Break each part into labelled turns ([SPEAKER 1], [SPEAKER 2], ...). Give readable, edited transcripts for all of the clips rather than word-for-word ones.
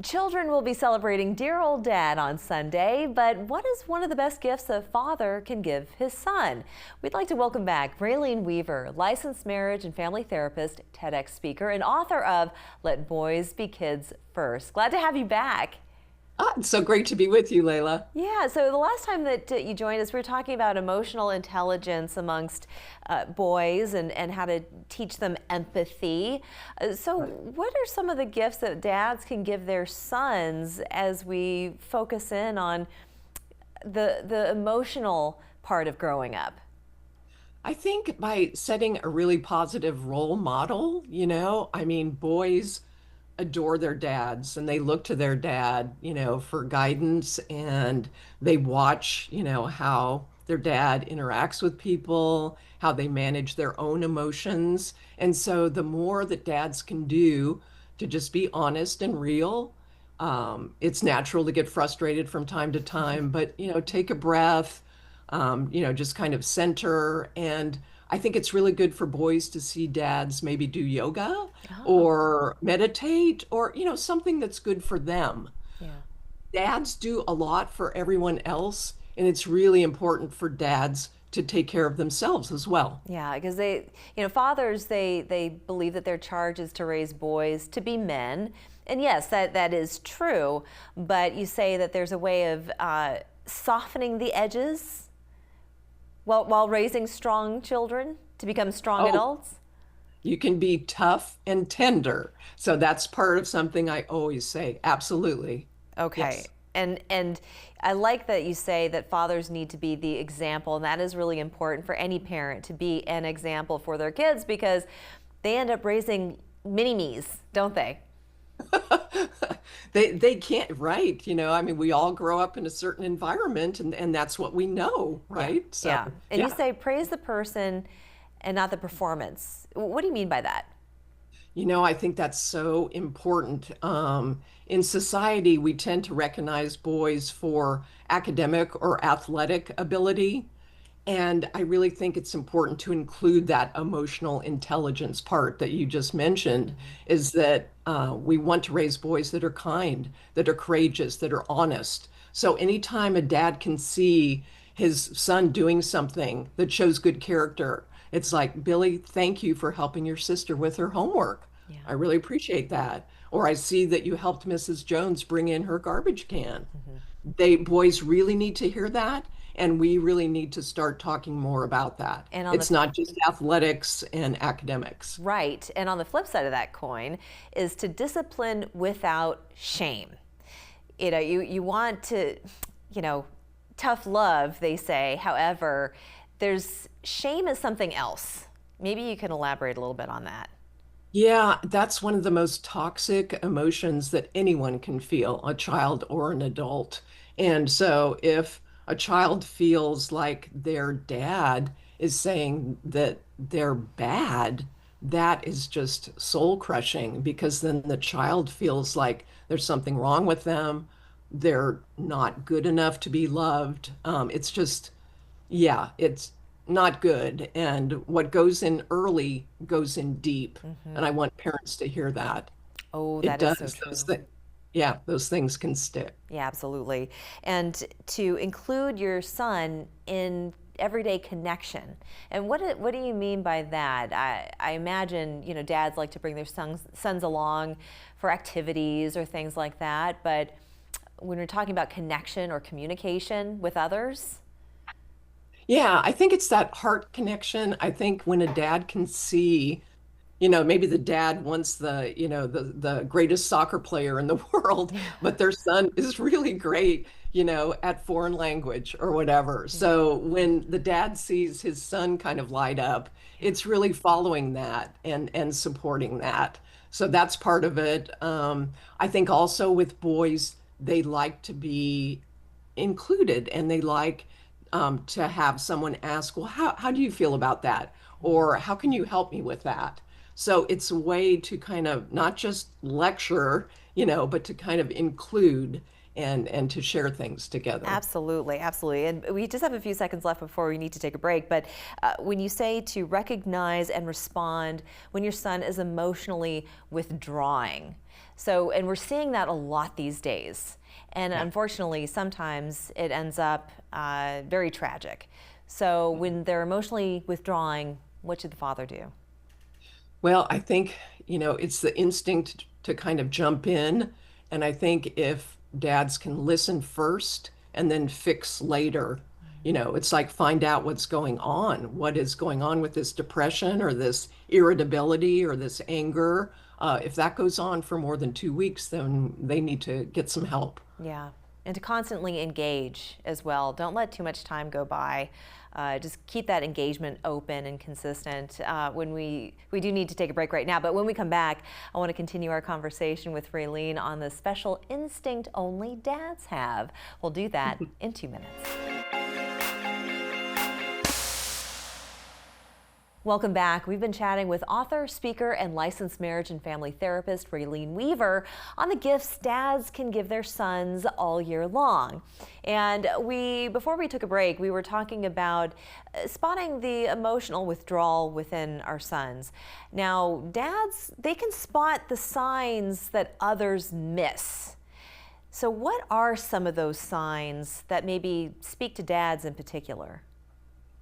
[SPEAKER 1] Children will be celebrating Dear Old Dad on Sunday, but what is one of the best gifts a father can give his son? We'd like to welcome back Raelene Weaver, licensed marriage and family therapist, TEDx speaker, and author of Let Boys Be Kids First. Glad to have you back.
[SPEAKER 2] It's so great to be with you, Layla.
[SPEAKER 1] Yeah, so the last time that you joined us, we were talking about emotional intelligence amongst boys and how to teach them empathy. So what are some of the gifts that dads can give their sons as we focus in on the emotional part of growing up?
[SPEAKER 2] I think by setting a really positive role model, boys adore their dads and they look to their dad, for guidance, and they watch, how their dad interacts with people, how they manage their own emotions. And so the more that dads can do to just be honest and real, it's natural to get frustrated from time to time, but, take a breath, just kind of center. And I think it's really good for boys to see dads maybe do yoga
[SPEAKER 1] Oh,
[SPEAKER 2] or meditate or, something that's good for them.
[SPEAKER 1] yeah.
[SPEAKER 2] Dads do a lot for everyone else, and it's really important for dads to take care of themselves as well.
[SPEAKER 1] Yeah, because fathers, they believe that their charge is to raise boys to be men. And yes, that is true. But you say that there's a way of softening the edges while raising strong children to become strong
[SPEAKER 2] Oh,
[SPEAKER 1] adults.
[SPEAKER 2] you can be tough and tender. So that's part of something I always say. Absolutely.
[SPEAKER 1] Okay.
[SPEAKER 2] Yes.
[SPEAKER 1] And I like that you say that fathers need to be the example, and that is really important for any parent to be an example for their kids because they end up raising mini-me's, don't they?
[SPEAKER 2] They can't, right? We all grow up in a certain environment, and that's what we know,
[SPEAKER 1] Yeah.
[SPEAKER 2] right? So,
[SPEAKER 1] Yeah. And you
[SPEAKER 2] yeah.
[SPEAKER 1] say praise the person and not the performance. What do you mean by that?
[SPEAKER 2] I think that's so important. In society, we tend to recognize boys for academic or athletic ability. And I really think it's important to include that emotional intelligence part that you just mentioned, is that we want to raise boys that are kind, that are courageous, that are honest. So anytime a dad can see his son doing something that shows good character, it's like, Billy, thank you for helping your sister with her homework.
[SPEAKER 1] Yeah.
[SPEAKER 2] I really appreciate that. Or I see that you helped Mrs. Jones bring in her garbage can.
[SPEAKER 1] Mhm.
[SPEAKER 2] Boys really need to hear that, and we really need to start talking more about that.
[SPEAKER 1] And on the
[SPEAKER 2] It's not just athletics and academics.
[SPEAKER 1] right, and on the flip side of that coin is to discipline without shame. You want to, you know, tough love, they say. However, there's shame is something else. Maybe you can elaborate a little bit on that.
[SPEAKER 2] Yeah, that's one of the most toxic emotions that anyone can feel, a child or an adult. And so if a child feels like their dad is saying that they're bad, that is just soul crushing because then the child feels like there's something wrong with them. They're not good enough to be loved. It's just, yeah, it's not good. And what goes in early goes in deep. And I want parents to hear that.
[SPEAKER 1] Oh,
[SPEAKER 2] It
[SPEAKER 1] that is so
[SPEAKER 2] does. Those
[SPEAKER 1] true.
[SPEAKER 2] things, yeah, those things can stick.
[SPEAKER 1] Yeah, absolutely. And to include your son in everyday connection. And what do you mean by that? I imagine, dads like to bring their sons along for activities or things like that. But when we're talking about connection or communication with others,
[SPEAKER 2] Yeah, I think it's that heart connection. I think when a dad can see, maybe the dad wants the greatest soccer player in the world,
[SPEAKER 1] yeah,
[SPEAKER 2] but their son is really great, at foreign language or whatever.
[SPEAKER 1] yeah,
[SPEAKER 2] So when the dad sees his son kind of light up, it's really following that and supporting that. So that's part of it. I think also with boys, they like to be included and they like to have someone ask, well, how do you feel about that? Or how can you help me with that? So it's a way to kind of not just lecture, but to kind of include and to share things together.
[SPEAKER 1] Absolutely, absolutely. And we just have a few seconds left before we need to take a break. But when you say to recognize and respond when your son is emotionally withdrawing, so, and we're seeing that a lot these days. And
[SPEAKER 2] Yeah.
[SPEAKER 1] unfortunately, sometimes it ends up very tragic. So when they're emotionally withdrawing, what should the father do?
[SPEAKER 2] Well, I think, it's the instinct to kind of jump in. And I think if dads can listen first and then fix later, it's like find out what's going on. What is going on with this depression or this irritability or this anger? If that goes on for more than 2 weeks, then they need to get some help.
[SPEAKER 1] Yeah, and to constantly engage as well. Don't let too much time go by. Just keep that engagement open and consistent. When we do need to take a break right now, but when we come back, I want to continue our conversation with Raelene on the special instinct only dads have. We'll do that in 2 minutes. Welcome back. We've been chatting with author, speaker, and licensed marriage and family therapist Raelene Weaver on the gifts dads can give their sons all year long. And before we took a break, we were talking about spotting the emotional withdrawal within our sons. Now, dads, they can spot the signs that others miss. So what are some of those signs that maybe speak to dads in particular?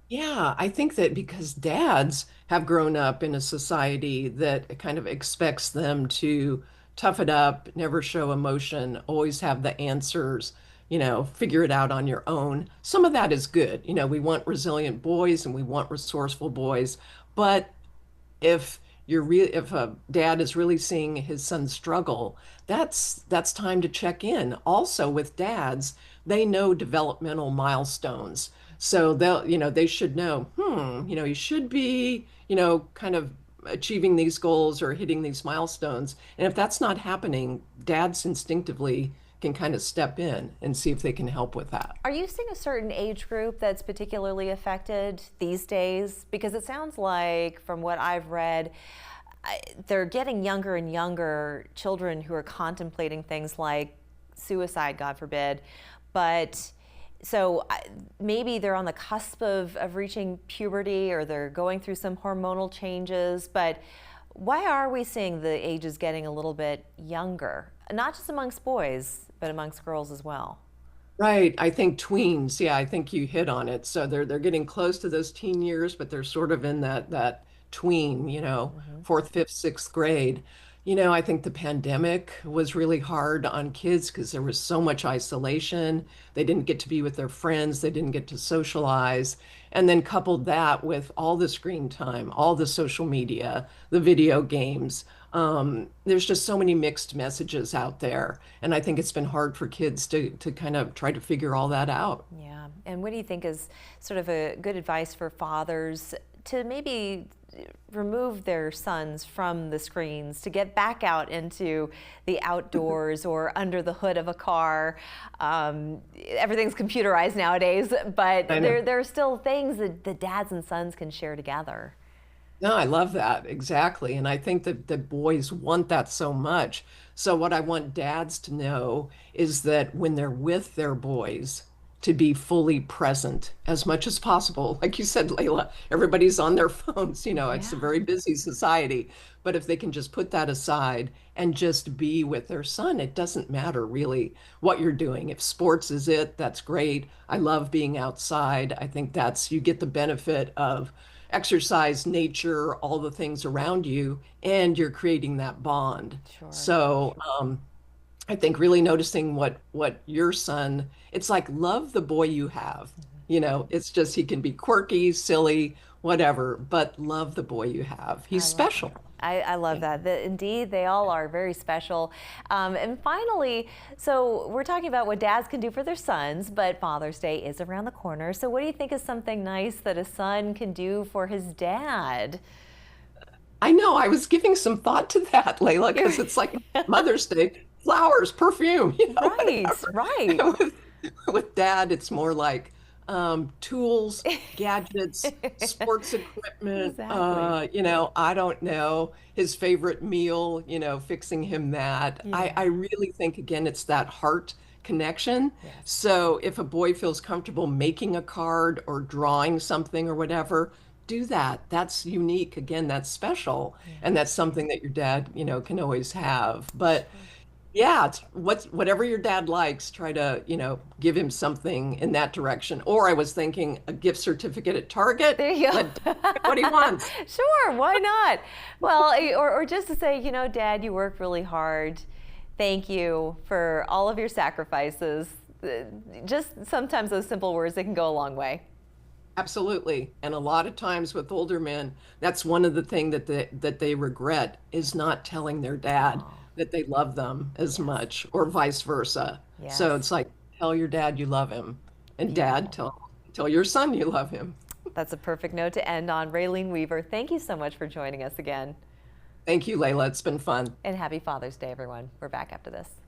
[SPEAKER 2] Yeah, I think that because dads have grown up in a society that kind of expects them to tough it up, never show emotion, always have the answers, figure it out on your own. Some of that is good. We want resilient boys and we want resourceful boys. But if a dad is really seeing his son struggle, that's time to check in. Also with dads, they know developmental milestones. So they should know, you should be, kind of achieving these goals or hitting these milestones. And if that's not happening, dads instinctively can kind of step in and see if they can help with that.
[SPEAKER 1] Are you seeing a certain age group that's particularly affected these days? Because it sounds like, from what I've read, they're getting younger and younger children who are contemplating things like suicide, God forbid. But so maybe they're on the cusp of reaching puberty, or they're going through some hormonal changes. But why are we seeing the ages getting a little bit younger? Not just amongst boys, but amongst girls as well.
[SPEAKER 2] Right. I think tweens. Yeah, I think you hit on it. So they're getting close to those teen years, but they're sort of in that tween, fourth, fifth, sixth grade. I think the pandemic was really hard on kids because there was so much isolation. They didn't get to be with their friends, they didn't get to socialize. And then coupled that with all the screen time, all the social media, the video games. There's just so many mixed messages out there. And I think it's been hard for kids to kind of try to figure all that out.
[SPEAKER 1] Yeah. And what do you think is sort of a good advice for fathers to maybe remove their sons from the screens, to get back out into the outdoors or under the hood of a car? Everything's computerized nowadays, but there are still things that the dads and sons can share together.
[SPEAKER 2] No, I love that. Exactly. And I think that the boys want that so much. So what I want dads to know is that when they're with their boys, to be fully present as much as possible. Like you said, Layla, everybody's on their phones, it's a
[SPEAKER 1] Yeah.
[SPEAKER 2] very busy society. But if they can just put that aside and just be with their son, it doesn't matter really what you're doing. If sports is it, that's great. I love being outside. I think you get the benefit of exercise, nature, all the things around you, and you're creating that bond.
[SPEAKER 1] Sure.
[SPEAKER 2] So, I think really noticing what your son, it's like love the boy you have. It's just he can be quirky, silly, whatever, but love the boy you have. He's
[SPEAKER 1] I love
[SPEAKER 2] special.
[SPEAKER 1] I love that. Indeed, they all are very special. And finally, so we're talking about what dads can do for their sons, but Father's Day is around the corner. So what do you think is something nice that a son can do for his dad?
[SPEAKER 2] I know, I was giving some thought to that, Layla, because it's like Mother's Day, flowers, perfume,
[SPEAKER 1] Right,
[SPEAKER 2] whatever.
[SPEAKER 1] right.
[SPEAKER 2] With dad, it's more like tools, gadgets, sports equipment,
[SPEAKER 1] Exactly.
[SPEAKER 2] I don't know, his favorite meal, fixing him that. I
[SPEAKER 1] Yeah.
[SPEAKER 2] really think, again, it's that heart connection.
[SPEAKER 1] Yes.
[SPEAKER 2] So if a boy feels comfortable making a card or drawing something or whatever, do that. That's unique. Again, that's special.
[SPEAKER 1] Yeah.
[SPEAKER 2] And that's something that your dad, can always have. But
[SPEAKER 1] Sure.
[SPEAKER 2] yeah, it's whatever your dad likes, try to, give him something in that direction. Or I was thinking a gift certificate at Target.
[SPEAKER 1] There you
[SPEAKER 2] Let
[SPEAKER 1] go.
[SPEAKER 2] Dad get what he wants.
[SPEAKER 1] Sure, why not? Well, or just to say, Dad, you work really hard. Thank you for all of your sacrifices. Just sometimes those simple words, they can go a long way.
[SPEAKER 2] Absolutely. And a lot of times with older men, that's one of the things that they regret is not telling their dad
[SPEAKER 1] Oh,
[SPEAKER 2] that they love them as
[SPEAKER 1] yes,
[SPEAKER 2] much or vice versa. So
[SPEAKER 1] yes.
[SPEAKER 2] it's like tell your dad you love him and dad
[SPEAKER 1] Beautiful.
[SPEAKER 2] tell your son you love him.
[SPEAKER 1] That's a perfect note to end on. Raelene Weaver, thank you so much for joining us again.
[SPEAKER 2] Thank you, Layla. It's been fun.
[SPEAKER 1] And happy Father's Day, everyone. We're back after this.